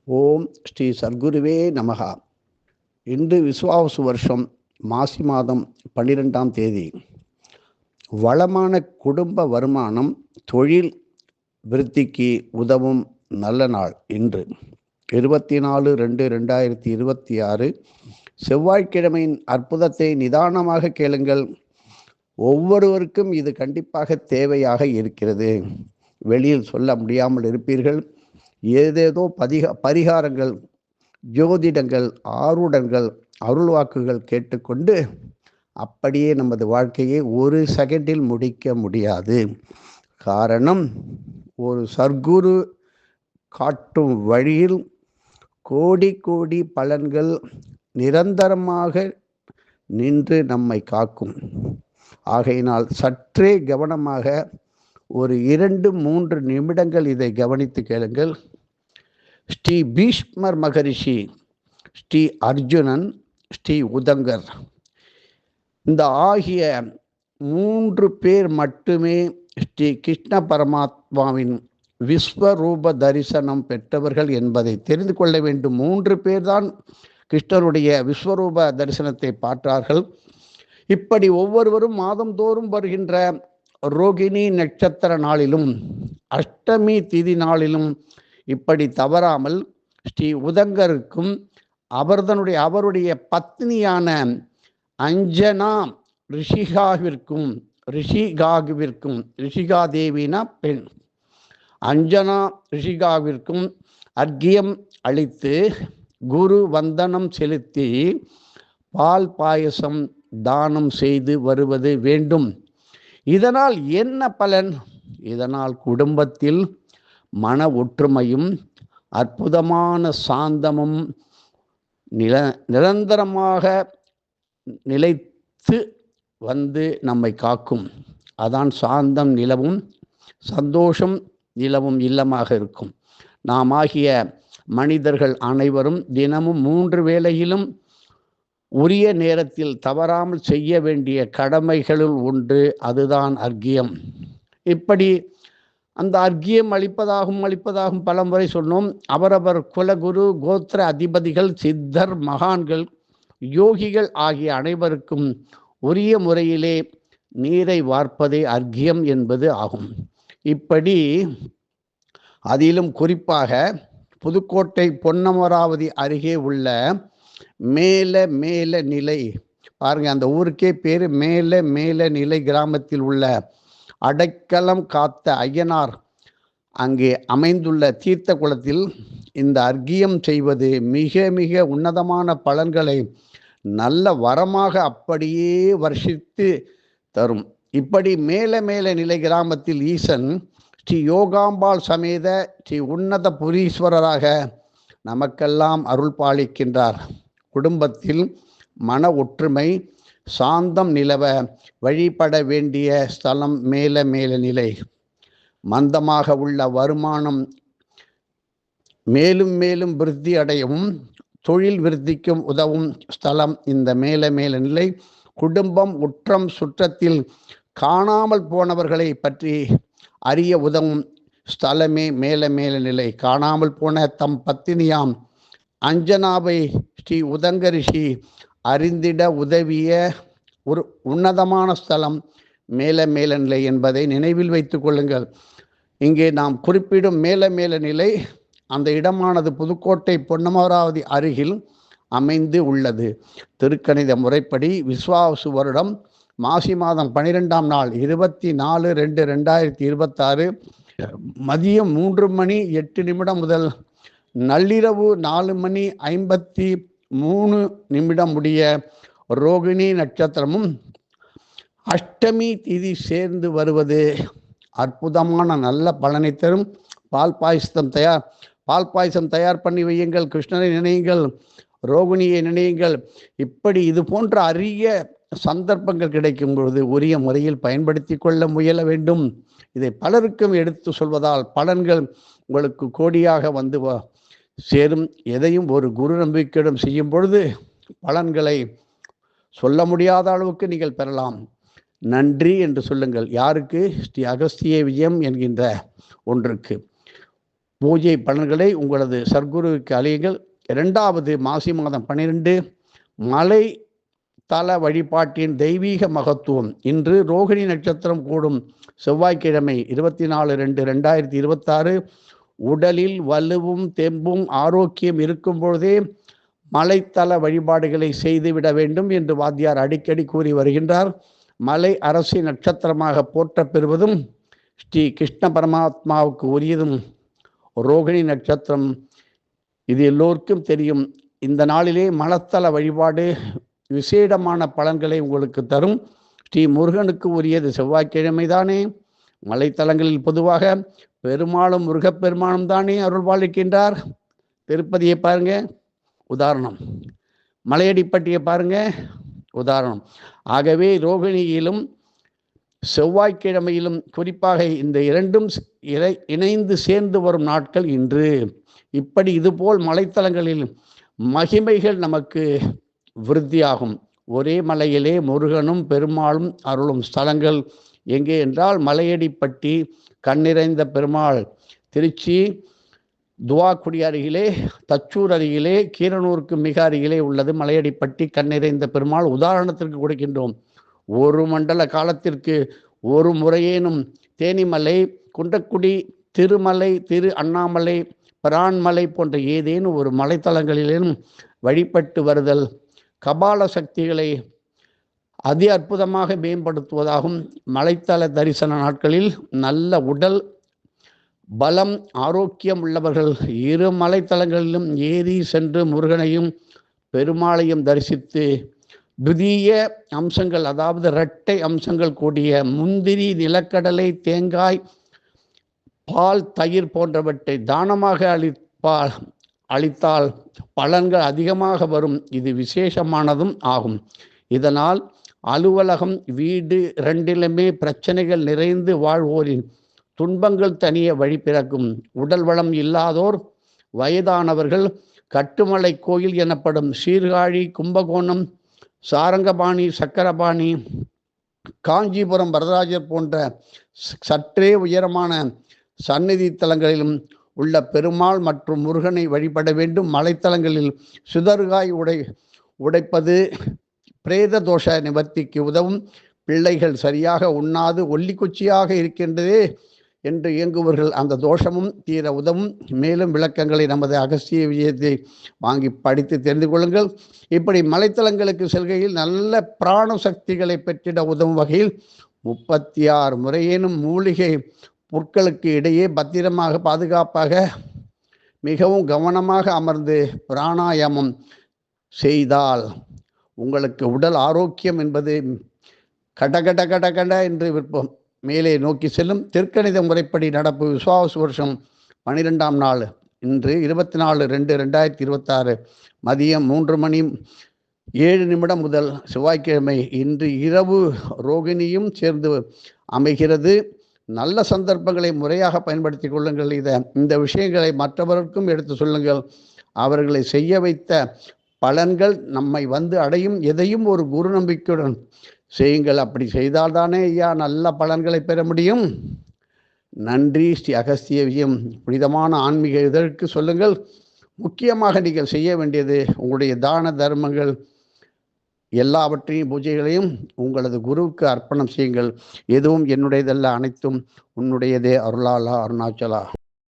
ஓம் ஸ்ரீ சர்க்குருவே நமகா. இன்று விசுவாவசு வருஷம் மாசி மாதம் 12ஆம் தேதி. வளமான குடும்ப வருமானம், தொழில் விருத்திக்கு உதவும் நல்ல நாள் இன்று 24/2/2026 செவ்வாய்க்கிழமையின் அற்புதத்தை நிதானமாக கேளுங்கள். ஒவ்வொருவருக்கும் இது கண்டிப்பாக தேவையாக இருக்கிறது. வெளியில் சொல்ல முடியாமல் இருப்பீர்கள். ஏதேதோ பரிகாரங்கள், ஜோதிடங்கள், ஆருடங்கள், அருள்வாக்குகள் கேட்டுக்கொண்டு அப்படியே நமது வாழ்க்கையை ஒரு செகண்டில் முடிக்க முடியாது. காரணம், ஒரு சர்க்குரு காட்டும் வழியில் கோடி கோடி பலன்கள் நிரந்தரமாக நின்று நம்மை காக்கும். ஆகையினால் சற்றே கவனமாக ஒரு 2-3 நிமிடங்கள் இதை கவனித்து கேளுங்கள். ஸ்ரீ பீஷ்மர் மகரிஷி, ஸ்ரீ அர்ஜுனன், ஸ்ரீ உதங்கர், இந்த ஆகிய 3 பேர் மட்டுமே ஸ்ரீ கிருஷ்ண பரமாத்மாவின் விஸ்வரூப தரிசனம் பெற்றவர்கள் என்பதை தெரிந்து கொள்ள வேண்டும். 3 பேர்தான் கிருஷ்ணருடைய விஸ்வரூப தரிசனத்தை பார்த்தார்கள். இப்படி ஒவ்வொருவரும் மாதந்தோறும் வருகின்ற ரோகிணி நட்சத்திர நாளிலும் அஷ்டமி திதி நாளிலும் இப்படி தவறாமல் ஸ்ரீ உதங்கருக்கும் அவருடைய பத்னியான அஞ்சனா ரிஷிகாவிற்கும் ரிஷிகாதேவினா பெண், அஞ்சனா ரிஷிகாவிற்கும் அர்க்கியம் அளித்து குரு வந்தனம் செலுத்தி பால் பாயசம் தானம் செய்து வருவது வேண்டும். இதனால் என்ன பலன்? இதனால் குடும்பத்தில் மன ஒற்றுமையும் அற்புதமான சாந்தமும் நிரந்தரமாக நிலைத்து வந்து நம்மை காக்கும். அதான் சாந்தம் நிலவும், சந்தோஷம் நிலவும் இல்லமாக இருக்கும். நாம் ஆகிய மனிதர்கள் அனைவரும் தினமும் 3 வேளையிலும் உரிய நேரத்தில் தவறாமல் செய்ய வேண்டிய கடமைகளுள் ஒன்று, அதுதான் அர்க்கியம். இப்படி அந்த அர்க்கியம் அளிப்பதாகும் பலமுறை சொன்னோம். அவரவர் குலகுரு, கோத்திர அதிபதிகள், சித்தர், மகான்கள், யோகிகள் ஆகிய அனைவருக்கும் உரிய முறையிலே நீரை வார்ப்பதே அர்க்கியம் என்பது ஆகும். இப்படி அதிலும் குறிப்பாக புதுக்கோட்டை பொன்னமராவதி அருகே உள்ள மேல நிலை, பாருங்க, அந்த ஊருக்கே பேரு மேல நிலை கிராமத்தில் உள்ள அடைக்கலம் காத்த ஐயனார் அங்கே அமைந்துள்ள தீர்த்த குளத்தில் இந்த அர்க்கியம் செய்வது மிக மிக உன்னதமான பலன்களை நல்ல வரமாக அப்படியே வர்ஷித்து தரும். இப்படி மேல நிலை கிராமத்தில் ஈசன் ஸ்ரீ யோகாம்பாள் சமேத ஸ்ரீ உன்னத புரீஸ்வரராக நமக்கெல்லாம் அருள் பாலிக்கின்றார். குடும்பத்தில் மன ஒற்றுமை, சாந்தம் நிலவ வழிபட வேண்டிய ஸ்தலம் மேல நிலை. மந்தமாக உள்ள வருமானம் மேலும் மேலும் விருத்தி அடையவும் தொழில் விருத்திக்கும் உதவும் ஸ்தலம் இந்த மேல நிலை. குடும்பம் உற்றம் சுற்றத்தில் காணாமல் போனவர்களை பற்றி அறிய உதவும் ஸ்தலமே மேல நிலை. காணாமல் போன தம் பத்தினியாம் அஞ்சனாவை ஸ்ரீ உதங்க ரிஷி அறிந்திட உதவிய ஒரு உன்னதமான ஸ்தலம் மேல நிலை என்பதை நினைவில் வைத்துக் கொள்ளுங்கள். இங்கே நாம் குறிப்பிடும் மேல நிலை, அந்த இடமானது புதுக்கோட்டை பொன்னமராவதி அருகில் அமைந்து உள்ளது. திருக்கணித முறைப்படி விஸ்வாவசு வருடம் மாசி மாதம் 12ஆம் நாள் 24/2/2026 மதியம் 3:08 முதல் நள்ளிரவு 4:53 முடிய ரோகிணி நட்சத்திரமும் அஷ்டமி திதி சேர்ந்து வருவது அற்புதமான நல்ல பலனை தரும். பால் பாயசம் தயார் பண்ணி வையுங்கள். கிருஷ்ணரை நினையுங்கள், ரோகிணியை நினையுங்கள். இப்படி இது போன்ற அரிய சந்தர்ப்பங்கள் கிடைக்கும் பொழுது உரிய முறையில் பயன்படுத்தி கொள்ள முயல வேண்டும். இதை பலருக்கும் எடுத்து சொல்வதால் பலன்கள் உங்களுக்கு கோடியாக வந்து சேரும். எதையும் ஒரு குரு நம்பிக்கையிடம் செய்யும் பொழுது பலன்களை சொல்ல முடியாத அளவுக்கு நீங்கள் பெறலாம். நன்றி என்று சொல்லுங்கள். யாருக்கு? ஸ்ரீ அகஸ்திய விஜயம் என்கின்ற ஒன்றுக்கு. பூஜை பலன்களை உங்களது சர்க்குருவுக்கு அழியுங்கள். 2வது மாசி மாதம் 12 மலை தல வழிபாட்டின் தெய்வீக மகத்துவம். இன்று ரோகிணி நட்சத்திரம் கூடும் செவ்வாய்க்கிழமை 24/2/2026 உடலில் வலுவும் தெம்பும் ஆரோக்கியம் இருக்கும் பொழுதே மலைத்தல வழிபாடுகளை செய்துவிட வேண்டும் என்று வாத்தியார் அடிக்கடி கூறி வருகின்றார். மலை அரசி நட்சத்திரமாக போற்ற பெறுவதும் ஸ்ரீ கிருஷ்ண பரமாத்மாவுக்கு உரியதும் ரோகிணி நட்சத்திரம். இது எல்லோருக்கும் தெரியும். இந்த நாளிலே மலத்தல வழிபாடு விசேடமான பலன்களை உங்களுக்கு தரும். ஸ்ரீ முருகனுக்கு உரியது செவ்வாய்க்கிழமை தானே. மலைத்தலங்களில் பொதுவாக பெருமாளும் முருகப்பெருமானும் தானே அருள்பாலிக்கின்றார். திருப்பதியை பாருங்க, உதாரணம். மலையடிப்பட்டியை பாருங்க, உதாரணம். ஆகவே ரோகிணியிலும் செவ்வாய்க்கிழமையிலும் குறிப்பாக இந்த இரண்டும் இணைந்து சேர்ந்து வரும் நாட்கள் இன்று. இப்படி இதுபோல் மலைத்தலங்களில் மகிமைகள் நமக்கு விருத்தியாகும். ஒரே மலையிலே முருகனும் பெருமாளும் அருளும் ஸ்தலங்கள் எங்கே என்றால் மலையடிப்பட்டி கண்ணிறைந்த பெருமாள், திருச்சி துவாக்குடி அருகிலே, தச்சூர் அருகிலே, கீரனூருக்கு மிக அருகிலே உள்ளது மலையடிப்பட்டி கண்ணிறைந்த பெருமாள். உதாரணத்திற்கு கொடுக்கின்றோம். ஒரு மண்டல காலத்திற்கு ஒரு முறையேனும் தேனிமலை, குன்றக்குடி, திருமலை, திரு அண்ணாமலை, பிரான்மலை போன்ற ஏதேனும் ஒரு மலைத்தலங்களிலும் வழிபட்டு வருதல் கபால சக்திகளை அதி அற்புதமாக மேம்படுத்துவதாகும். மலைத்தல தரிசன நாட்களில் நல்ல உடல் பலம் ஆரோக்கியம் உள்ளவர்கள் இரு மலைத்தலங்களிலும் ஏறி சென்று முருகனையும் பெருமாளையும் தரிசித்து துதிய அம்சங்கள், அதாவது இரட்டை அம்சங்கள் கூடிய முந்திரி, நிலக்கடலை, தேங்காய், பால், தயிர் போன்றவற்றை தானமாக அளித்தால் பலன்கள் அதிகமாக வரும். இது விசேஷமானதும் ஆகும். இதனால் அலுவலகம், வீடு இரண்டிலுமே பிரச்சனைகள் நிறைந்து வாழ்வோரின் துன்பங்கள் தனிய வழி பிறக்கும். உடல் வளம் இல்லாதோர், வயதானவர்கள் கட்டுமலை கோயில் எனப்படும் சீர்காழி, கும்பகோணம், சாரங்கபாணி, சக்கரபாணி, காஞ்சிபுரம், வரதராஜர் போன்ற சற்றே உயரமான சந்நிதி தலங்களிலும் உள்ள பெருமாள் மற்றும் முருகனை வழிபட வேண்டும். மலைத்தலங்களில் சுதர்காய் உடைப்பது பிரேத தோஷ நிவர்த்திக்கு உதவும். பிள்ளைகள் சரியாக உண்ணாது ஒல்லிக்குச்சியாக இருக்கின்றதே என்று இயங்குவர்கள் அந்த தோஷமும் தீர உதவும். மேலும் விளக்கங்களை நமது அகஸ்திய விஜயத்தை வாங்கி படித்து தெரிந்து கொள்ளுங்கள். இப்படி மலைத்தலங்களுக்கு செல்கையில் நல்ல பிராண சக்திகளை பெற்றிட உதவும் வகையில் 36 முறையேனும் மூலிகை பொருட்களுக்கு இடையே பத்திரமாக பாதுகாப்பாக மிகவும் கவனமாக அமர்ந்து பிராணாயாமம் செய்தால் உங்களுக்கு உடல் ஆரோக்கியம் என்பது கடகட கடகட என்று விற்போம் மேலே நோக்கி செல்லும். திருக்கணித முறைப்படி நடப்பு விசுவாச வருஷம் 12ஆம் நாள் இன்று 24/2/2026 மதியம் 3:07 முதல் செவ்வாய்க்கிழமை இன்று இரவு ரோகிணியும் சேர்ந்து அமைகிறது. நல்ல சந்தர்ப்பங்களை முறையாக பயன்படுத்தி கொள்ளுங்கள். இந்த விஷயங்களை மற்றவருக்கும் எடுத்து சொல்லுங்கள். அவர்களை செய்ய வைத்த பலன்கள் நம்மை வந்து அடையும். எதையும் ஒரு குரு நம்பிக்கையுடன் செய்யுங்கள். அப்படி செய்தால்தானே ஐயா நல்ல பலன்களை பெற முடியும். நன்றி. ஸ்ரீ அகஸ்திய விஜயம் புனிதமான ஆன்மீக இதற்கு சொல்லுங்கள். முக்கியமாக நீங்கள் செய்ய வேண்டியது உங்களுடைய தான தர்மங்கள் எல்லாவற்றையும் பூஜைகளையும் உங்களது குருவுக்கு அர்ப்பணம் செய்யுங்கள். எதுவும் என்னுடையதல்ல, அனைத்தும் உன்னுடையதே. அருளாளா, அருணாச்சலா.